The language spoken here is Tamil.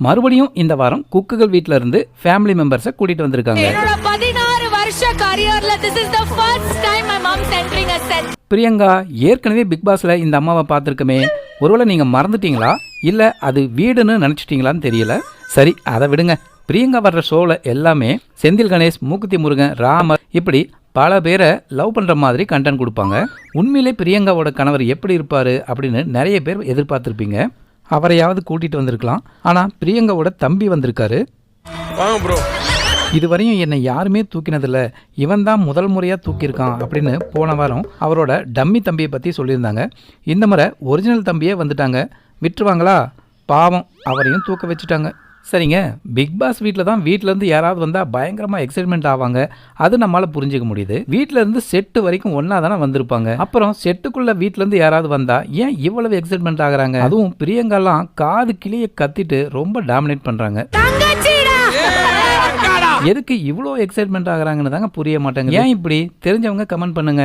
மறுபடியும் இந்த வாரம் குக்குகள் வீட்ல இருந்து ஃபேமிலி மெம்பர்ஸை கூட்டிட்டு வந்திருக்காங்க. என்னோட 16 வருஷ கரியர்ல this is the first time my mom's entering a set. Priyanka ஏற்கனவே பிக் பாஸ்ல இந்த அம்மாவை பார்த்துருக்கமே, ஒருவேளை நீங்க மறந்துட்டீங்களா இல்ல அது வீடுன்னு நினைச்சிட்டீங்களான்னு தெரியல. சரி அதை விடுங்க. பிரியங்கா வர்ற ஷோல எல்லாமே செந்தில் கணேஷ், மூக்குத்தி முருகன், ராமர் இப்படி பல பேரை லவ் பண்ற மாதிரி கண்டென்ட் கொடுப்பாங்க. உண்மையிலே பிரியங்காவோட கணவர் எப்படி இருப்பாரு அப்படின்னு நிறைய பேர் எதிர்பார்த்திருப்பீங்க. அவரையாவது கூட்டிட்டு வந்திருக்கலாம். ஆனா பிரியங்காவோட தம்பி வந்திருக்காரு. இதுவரையும் என்னை யாருமே தூக்கினதில்ல, இவன் தான் முதல் முறையா தூக்கியிருக்கான் அப்படின்னு போன வாரம் அவரோட டம்மி தம்பியை பத்தி சொல்லியிருந்தாங்க. இந்த முறை ஒரிஜினல் தம்பியே வந்துட்டாங்க. விட்டுருவாங்களா? பாவம், அவரையும் தூக்க வச்சுட்டாங்க. சரிங்க, பிக் பாஸ் வீட்டில் தான் வீட்டிலேருந்து யாராவது வந்தால் பயங்கரமாக எக்ஸைட்மெண்ட் ஆவாங்க. அது நம்மளால் புரிஞ்சிக்க முடியுது. வீட்டிலேருந்து செட்டு வரைக்கும் ஒன்றா தானே வந்திருப்பாங்க. அப்புறம் செட்டுக்குள்ளே வீட்டிலேருந்து யாராவது வந்தால் ஏன் இவ்வளவு எக்ஸைட்மெண்ட் ஆகுறாங்க? அதுவும் பிரியங்காலாம் காது கிளியை கத்திட்டு ரொம்ப டாமினேட் பண்ணுறாங்க. எதுக்கு இவ்வளோ எக்ஸைட்மெண்ட் ஆகுறாங்கன்னு தாங்க புரிய மாட்டாங்க. ஏன் இப்படி? தெரிஞ்சவங்க கமெண்ட் பண்ணுங்க.